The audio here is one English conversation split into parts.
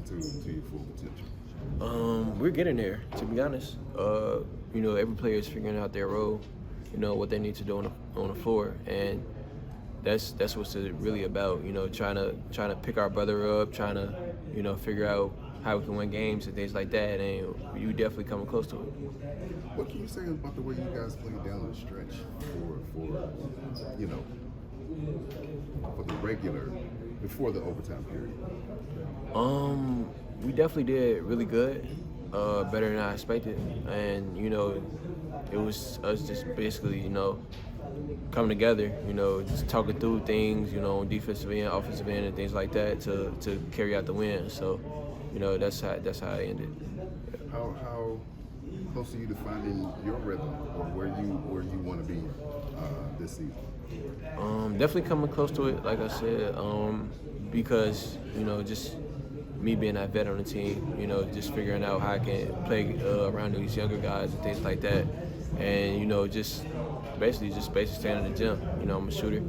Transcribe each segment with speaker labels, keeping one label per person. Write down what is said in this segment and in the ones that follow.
Speaker 1: to your full potential?
Speaker 2: We're getting there, to be honest. Every player is figuring out their role, what they need to do on the floor, and that's what's it really about. Trying to pick our brother up, trying to figure out how we can win games and things like that, and you definitely coming close to it.
Speaker 1: What can you say about the way you guys played down the stretch for the regular before the overtime period?
Speaker 2: We definitely did really good, better than I expected, and it was us just basically coming together, just talking through things, on defensive end, offensive end, and things like that to carry out the win. So, that's how it ended.
Speaker 1: How close are you to finding your rhythm or where you want to be this season?
Speaker 2: Definitely coming close to it, like I said, because just me being that vet on the team, just figuring out how I can play around these younger guys and things like that, and just basically staying in the gym. I'm a shooter.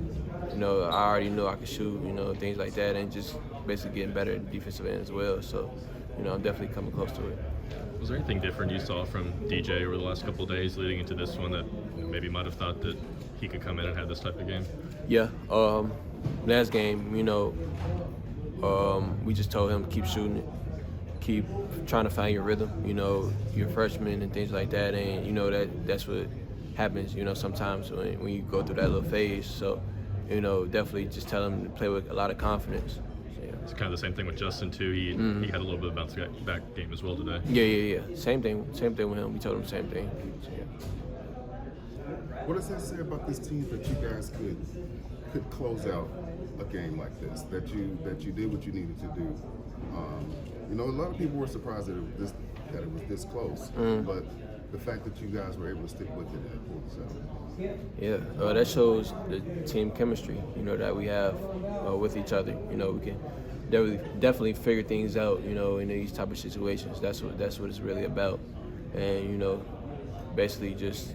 Speaker 2: I already know I can shoot, things like that, and just basically getting better at the defensive end as well. So, I'm definitely coming close to it.
Speaker 3: Was there anything different you saw from DJ over the last couple of days leading into this one that maybe might have thought that he could come in and have this type of game?
Speaker 2: Yeah. Last game, we just told him to keep shooting it, keep trying to find your rhythm. You're a freshman and things like that, and that's what happens. Sometimes when you go through that little phase. So, definitely just tell him to play with a lot of confidence.
Speaker 3: It's kind of the same thing with Justin too. He had a little bit of bounce back game as well today.
Speaker 2: Yeah. Same thing with him. We told him the same thing. So, yeah.
Speaker 1: What does that say about this team that you guys could close out a game like this? That you did what you needed to do. A lot of people were surprised that it was this close, but the fact that you guys were able to stick with it and pull this out.
Speaker 2: Yeah, that shows the team chemistry, that we have with each other. We can definitely figure things out, in these type of situations. That's what it's really about, and basically just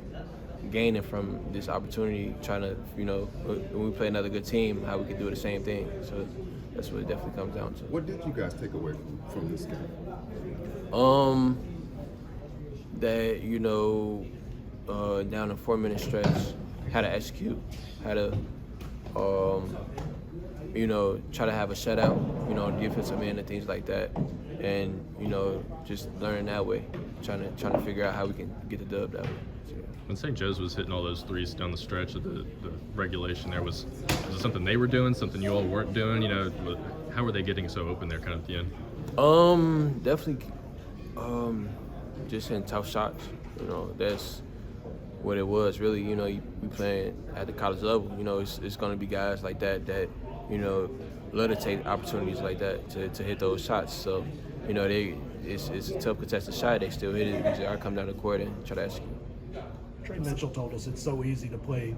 Speaker 2: gaining from this opportunity, trying to when we play another good team, how we can do the same thing. So that's what it definitely comes down to.
Speaker 1: What did you guys take away from this game?
Speaker 2: That down a 4-minute stretch, how to execute, how to try to have a shutout, on the defensive end and things like that, and just learning that way, trying to figure out how we can get the dub that way. So, yeah.
Speaker 3: When St. Joe's was hitting all those threes down the stretch of the regulation, was it something they were doing, something you all weren't doing? How were they getting so open there, kind of at the end?
Speaker 2: Definitely, just hitting tough shots. That's what it was. Really, we playing at the college level. It's going to be guys like that love to take opportunities like that to hit those shots. So, it's a tough contested shot. They still hit it. We just come down the court and try to execute.
Speaker 4: Tre Mitchell told us it's so easy to play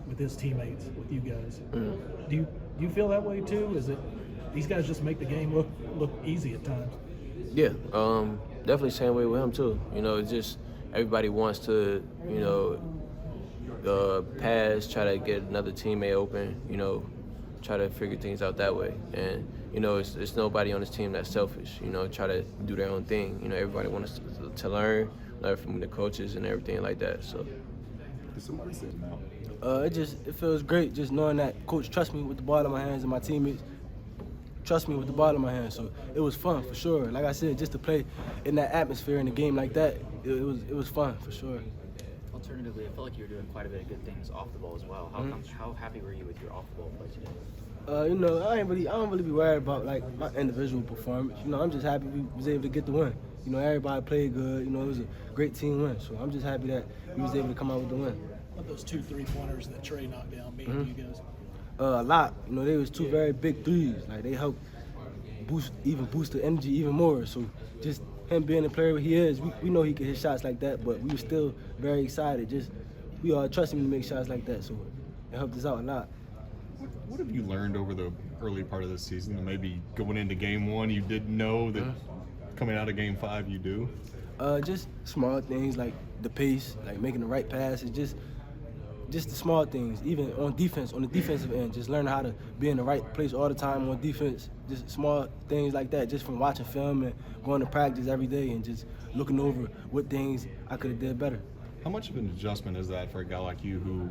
Speaker 4: with his teammates, with you guys.
Speaker 2: Mm-hmm.
Speaker 4: Do you feel that way too? Is it these guys just make the game look easy at times?
Speaker 2: Yeah, definitely same way with him too. It's just everybody wants to, pass, try to get another teammate open, try to figure things out that way. And, it's nobody on this team that's selfish, try to do their own thing. Everybody wants to learn from the coaches and everything like that. So.
Speaker 1: Did somebody say
Speaker 5: It feels great just knowing that coach trusts me with the ball in my hands and my teammates trust me with the ball in my hands. So it was fun for sure. Like I said, just to play in that atmosphere in a game like that, it was fun for sure.
Speaker 6: Alternatively, I felt like you were doing quite a bit of good things off the ball as well. How happy were you with your off the ball play today?
Speaker 5: I don't really be worried about like my individual performance. I'm just happy we was able to get the win. Everybody played good. It was a great team win. So I'm just happy that we was able to come out with the win.
Speaker 4: What those 2 3-pointers that Tre knocked down mean to you guys?
Speaker 5: A lot. They was 2 very big threes. Like they helped boost the energy even more. So just him being the player he is, we know he can hit shots like that, but we were still very excited. We all trust him to make shots like that, so it helped us out a lot.
Speaker 7: What have you learned over the early part of the season, and maybe going into game 1 you didn't know that coming out of game 5 you do?
Speaker 5: Just small things like the pace, like making the right passes, just just the small things, even on defense, on the defensive end, just learning how to be in the right place all the time on defense, just small things like that, just from watching film and going to practice every day and just looking over what things I could have did better.
Speaker 7: How much of an adjustment is that for a guy like you who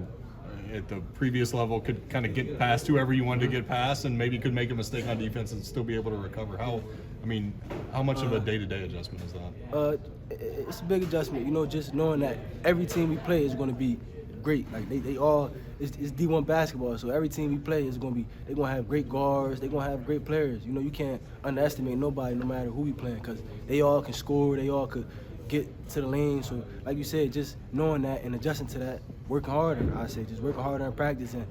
Speaker 7: at the previous level could kind of get past whoever you wanted to get past and maybe could make a mistake on defense and still be able to recover? How much of a day-to-day adjustment is that?
Speaker 5: It's a big adjustment, just knowing that every team we play is going to be great. Like they all, it's D1 basketball, so every team we play is going to be, they're going to have great guards, they're going to have great players. You can't underestimate nobody no matter who we playing, because they all can score, they all could get to the lane. So like you said, just knowing that and adjusting to that, working harder, I say, just working harder in practice and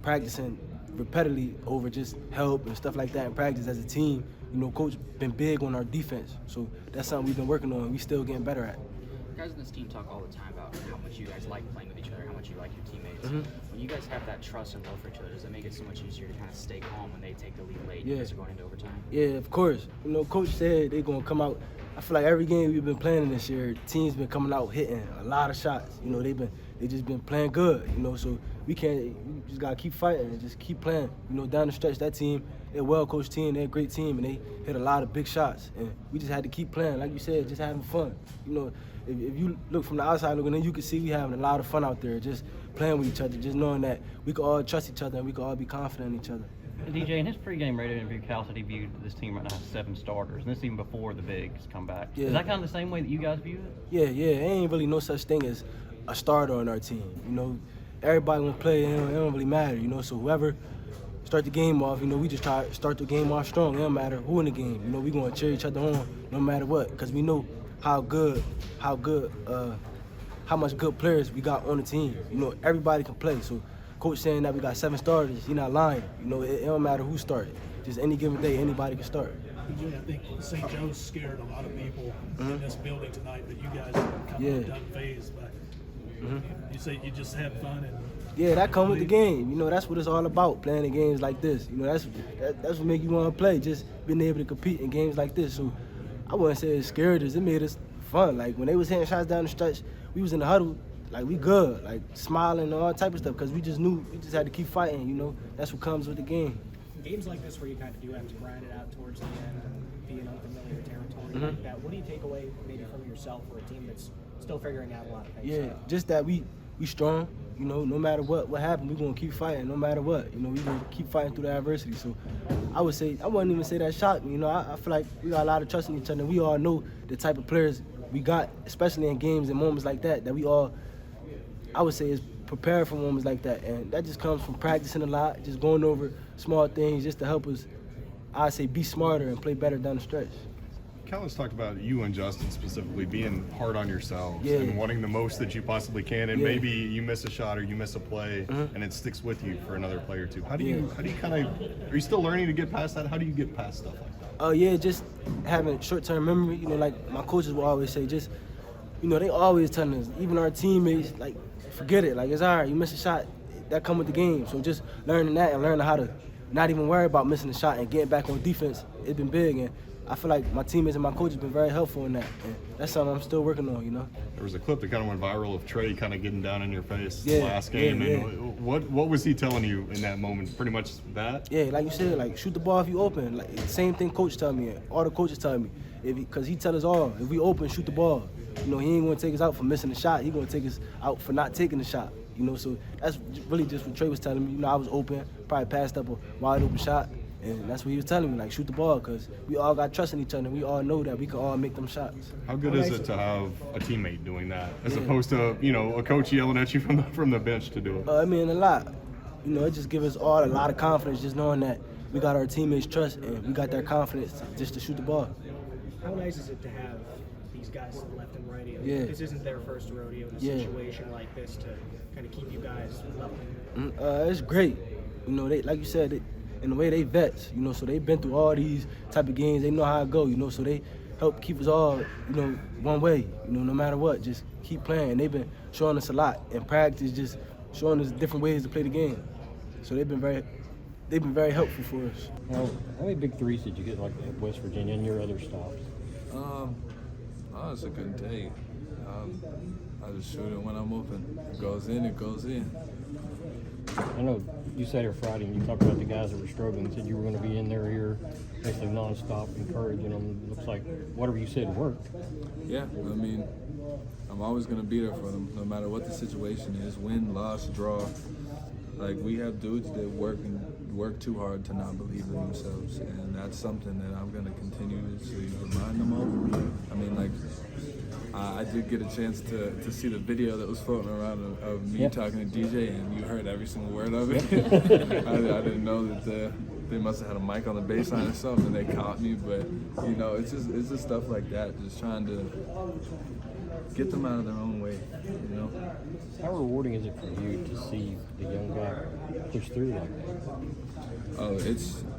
Speaker 5: practicing repeatedly over just help and stuff like that in practice as a team. Coach been big on our defense, so that's something we've been working on and we still getting better at.
Speaker 6: Guys in this team talk all the time about how much you guys like playing with each other, how much you like your teammates. When you guys have that trust and love for each other, does it make it so much easier to kind of stay calm when they take the lead late and you guys are going into overtime?
Speaker 5: Yeah, of course. Coach said they're going to come out. I feel like every game we've been playing this year, teams been coming out hitting a lot of shots. They just been playing good, so we just got to keep fighting and just keep playing. Down the stretch, that team, they're a well-coached team, they're a great team, and they hit a lot of big shots. And we just had to keep playing, like you said, just having fun. If you look from the outside looking in, you can see we having a lot of fun out there, just playing with each other, just knowing that we can all trust each other and we can all be confident in each other.
Speaker 8: DJ, in his pregame radio interview, Cal said he viewed this team right now as 7 starters, and this even before the bigs come back.
Speaker 5: Yeah.
Speaker 8: Is that kind of the same way that you guys view it?
Speaker 5: Yeah, there ain't really no such thing as a starter on our team. Everybody gonna play, it don't really matter, so whoever start the game off, we just try to start the game off strong. It don't matter who in the game, we gonna cheer each other on no matter what, because we know how much good players we got on the team. Everybody can play, so Coach saying that we got 7 starters, he's not lying. It don't matter who started. Just any given day, anybody can start.
Speaker 4: I think St. Joe's scared a lot of people in this building tonight, but you guys have come unfazed. But you say you just had fun and.
Speaker 5: Yeah, that comes with the game. That's what it's all about, playing in games like this. That's what make you want to play, just being able to compete in games like this. So I wouldn't say it scared us. It made us fun. Like when they was hitting shots down the stretch, we was in the huddle, like we good, like smiling and all type of stuff, because we just knew we just had to keep fighting. That's what comes with the game.
Speaker 9: Games like this where you kind of do have to grind it out towards the end and be in unfamiliar territory like that, what do you take away maybe from yourself or a team that's still figuring out a lot of things?
Speaker 5: Yeah, just that we strong. No matter what happened, we gonna keep fighting. No matter what, we gonna keep fighting through the adversity. So I wouldn't even say that shocked me. I feel like we got a lot of trust in each other. We all know the type of players we got, especially in games and moments like that. That we all, I would say, is prepared for moments like that, and that just comes from practicing a lot, just going over small things, just to help us, I say, be smarter and play better down the stretch.
Speaker 7: Cal's talked about you and Justin specifically being hard on yourselves
Speaker 5: Yeah.
Speaker 7: and wanting the most that you possibly can, and
Speaker 5: Yeah.
Speaker 7: maybe you miss a shot or you miss a play, and it sticks with you for another play or two. How do you kind of, are you still learning to get past that? How do you get past stuff like that?
Speaker 5: Yeah, just having short-term memory. Like my coaches will always say, just, they always telling us, even our teammates, like, forget it. Like, it's all right, you miss a shot, that come with the game. So just learning that and learning how to not even worry about missing a shot and getting back on defense, it's been big. And I feel like my teammates and my coaches have been very helpful in that. And that's something I'm still working on,
Speaker 7: There was a clip that kind of went viral of Tre kind of getting down in your face
Speaker 5: Yeah,
Speaker 7: last game.
Speaker 5: yeah,
Speaker 7: And what was he telling you in that moment? Pretty much that?
Speaker 5: Yeah, like you said, like, shoot the ball if you open. Like, same thing coach tell me, all the coaches tell me. Because he tell us all, if we open, shoot the ball. He ain't going to take us out for missing a shot. He going to take us out for not taking the shot. So that's really just what Tre was telling me. I was open, probably passed up a wide open shot. And that's what he was telling me, like, shoot the ball, because we all got trust in each other. We all know that we can all make them shots.
Speaker 7: How good is it to have a teammate doing that, as opposed to, a coach yelling at you from the bench to do it?
Speaker 5: I mean, a lot. It just gives us all a lot of confidence, just knowing that we got our teammates' trust and we got their confidence just to shoot the ball.
Speaker 9: How nice is it to have these guys to the left and right?
Speaker 5: Yeah.
Speaker 9: This isn't their first rodeo in a
Speaker 5: Yeah.
Speaker 9: situation like this to kind of keep you guys level.
Speaker 5: It's great. They, like you said, in the way they vets, so they've been through all these type of games. They know how it go, so they help keep us all, one way, no matter what. Just keep playing. They've been showing us a lot in practice, just showing us different ways to play the game. So they've been very helpful for us.
Speaker 10: Now, how many big threes did you get like at West Virginia and your other stops?
Speaker 2: Honestly, couldn't tell you.
Speaker 11: I just shoot it when I'm open. It goes in, it goes in.
Speaker 10: I know you sat here Friday and you talked about the guys that were struggling. You said you were going to be in their ear, basically nonstop, encouraging them. It looks like whatever you said worked.
Speaker 11: Yeah, I mean, I'm always going to be there for them, no matter what the situation is, win, loss, draw. Like, we have dudes that work too hard to not believe in themselves, and that's something that I'm going to continue to remind them of. I mean, like, I did get a chance to see the video that was floating around of me talking to DJ, and you heard every single word of it. I didn't know that they must have had a mic on the bass line or something, and they caught me, but, you know, it's just stuff like that, just trying to get them out of their own way, you know.
Speaker 10: How rewarding is it for you to see the young guy push through like that?
Speaker 11: Oh,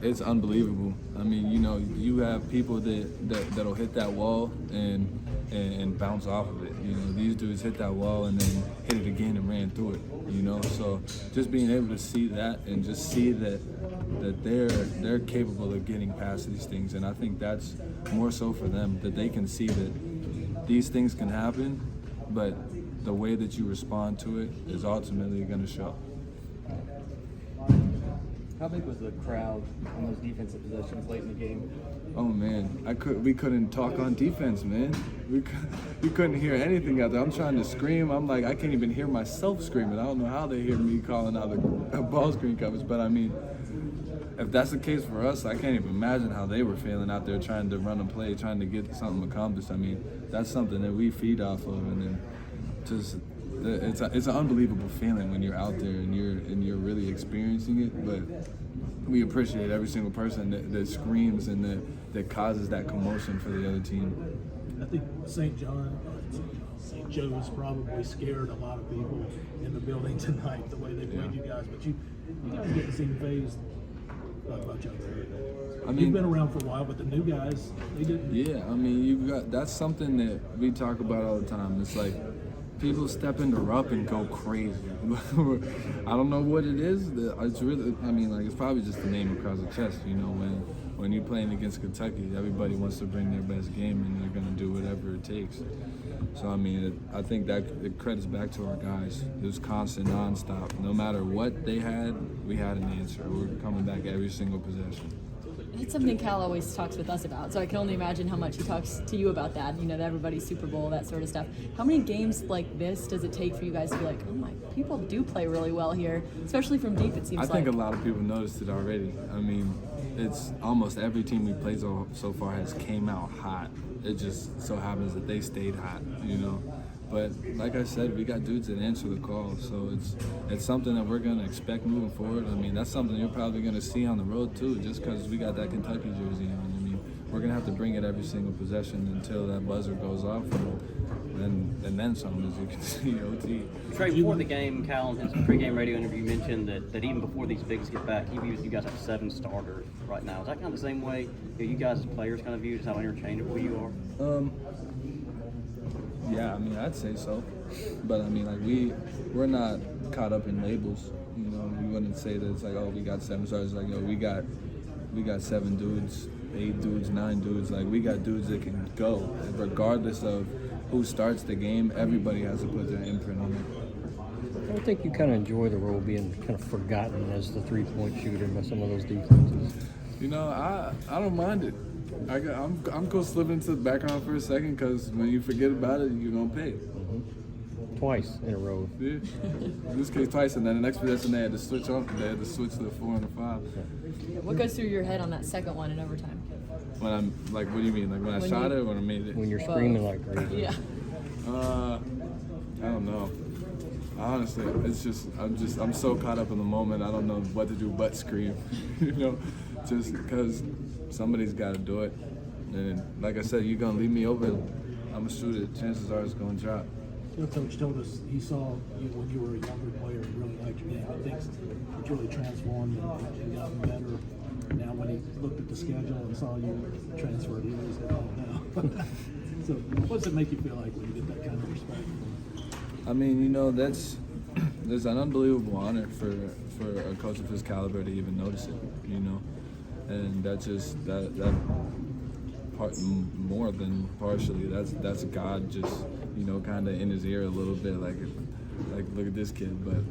Speaker 11: it's unbelievable. I mean, you know, you have people that'll hit that wall and bounce off of it. You know, these dudes hit that wall and then hit it again and ran through it. You know, so just being able to see that and just see that they're capable of getting past these things, and I think that's more so for them, that they can see that these things can happen, but the way that you respond to it is ultimately going to show.
Speaker 12: How big was the crowd on those defensive possessions late in the game?
Speaker 11: Oh man, we couldn't talk on defense, man. We couldn't hear anything out there. I'm trying to scream. I'm like, I can't even hear myself screaming. I don't know how they hear me calling out the ball screen coverage, but I mean, if that's the case for us, I can't even imagine how they were feeling out there trying to run a play, trying to get something accomplished. I mean, that's something that we feed off of, and then just it's an unbelievable feeling when you're out there and you're really experiencing it. But we appreciate every single person that screams and that causes that commotion for the other team.
Speaker 4: I think St. Joe's probably scared a lot of people in the building tonight, the way they played you guys. But you guys didn't seem phased much out there. I mean, you've been around for a while, but the new guys, they didn't. Yeah, I mean, that's something that we talk about all the time. It's like people step into rough and go crazy. I don't know what it is. It's really, I mean, like, it's probably just the name across the chest. You know, when you're playing against Kentucky, everybody wants to bring their best game, and they're going to do whatever it takes. So, I mean, I think that it credits back to our guys. It was constant, nonstop. No matter what they had, we had an answer. We were coming back every single possession.
Speaker 13: That's something Cal always talks with us about, so I can only imagine how much he talks to you about that, you know, everybody's Super Bowl, that sort of stuff. How many games like this does it take for you guys to be like, oh my, people do play really well here, especially from deep, it seems like?
Speaker 11: I think a lot of people noticed it already. I mean, it's almost every team we played so far has came out hot. It just so happens that they stayed hot, you know. But like I said, we got dudes that answer the call, so it's something that we're going to expect moving forward. I mean, that's something you're probably going to see on the road too, just because we got that Kentucky jersey on. I mean, we're going to have to bring it every single possession until that buzzer goes off, and then some, as you can see, OT.
Speaker 8: Trey, before the game, Cal, in his pregame radio interview, mentioned that even before these bigs get back, he views you guys have 7 starters right now. Is that kind of the same way you guys as players kind of view just how interchangeable you are?
Speaker 11: Yeah, I mean, I'd say so. But, I mean, like, we're not caught up in labels. You know, we wouldn't say that it's like, oh, we got 7 stars. Like, yo, we got 7 dudes, 8 dudes, 9 dudes. Like, we got dudes that can go. And regardless of who starts the game, everybody has to put their imprint on it.
Speaker 10: I would think you kind of enjoy the role being kind of forgotten as the three-point shooter by some of those defenses.
Speaker 11: You know, I don't mind it. I'm cool slipping into the background for a second, because when you forget about it, you're going to pay.
Speaker 10: Twice in a row.
Speaker 11: Yeah. In this case, twice, and then the next possession they had to switch off. They had to switch to the 4 and the 5.
Speaker 13: What goes through your head on that second one in overtime?
Speaker 11: When I'm like, what do you mean? Like when I shot it or when I made it?
Speaker 10: When you're screaming like crazy.
Speaker 13: Yeah.
Speaker 11: I don't know. Honestly, it's just I'm so caught up in the moment. I don't know what to do but scream. You know, just because somebody's got to do it. And like I said, you're gonna leave me open, I'm gonna shoot it. Chances are it's gonna drop.
Speaker 4: Your coach told us he saw you when you were a younger player and really liked your game. I think it's really transformed and gotten better. Now when he looked at the schedule and saw you transferred, he was like, oh no. So what does it make you feel like when you get that kind of respect?
Speaker 11: I mean, you know, there's an unbelievable honor for a coach of his caliber to even notice it, you know. And that more than partially. That's God just, you know, kind of in his ear a little bit, like look at this kid. But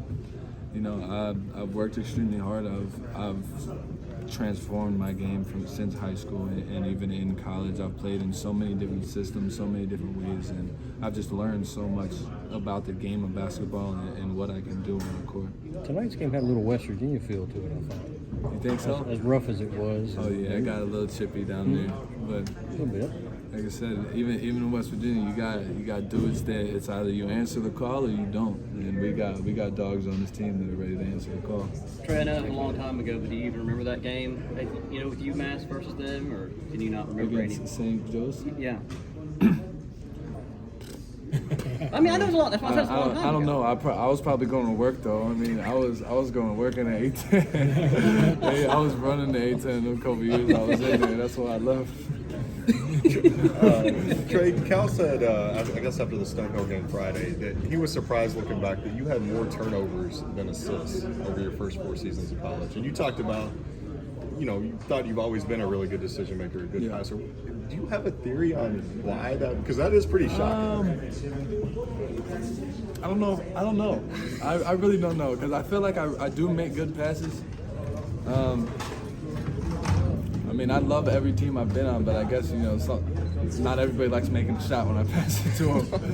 Speaker 11: you know, I've worked extremely hard. I've transformed my game since high school and even in college. I've played in so many different systems, so many different ways, and I've just learned so much about the game of basketball and what I can do on the court.
Speaker 10: Tonight's game had a little West Virginia feel to it, I thought.
Speaker 11: You think so?
Speaker 10: As rough as it was.
Speaker 11: Oh yeah, it got a little chippy down there, but
Speaker 10: a little bit.
Speaker 11: Like I said, even in West Virginia, you got dudes that it's either you answer the call or you don't, and we got dogs on this team that are ready to answer the call.
Speaker 8: Trey, I know it was a long time ago, but do you even remember that game? You know, with UMass versus them, or can you not remember
Speaker 11: Against St. Joe's?
Speaker 8: Yeah. I mean, I know it was a lot. That's why I said it's a long time
Speaker 11: I don't
Speaker 8: ago.
Speaker 11: know. I was probably going to work though. I mean, I was going to work in the A10. I was running the A10 a couple years. I was in there. That's why I left.
Speaker 7: Trey, Cal said, I guess after the Stonehill game Friday, that he was surprised looking back that you had more turnovers than assists over your first 4 seasons of college. And you talked about, you know, you thought you've always been a really good decision maker, a good passer. Do you have a theory on why that? Because that is pretty shocking.
Speaker 11: I don't know. I really don't know because I feel like I do make good passes. I mean, I love every team I've been on, but I guess, you know, not everybody likes making a shot when I pass it to them.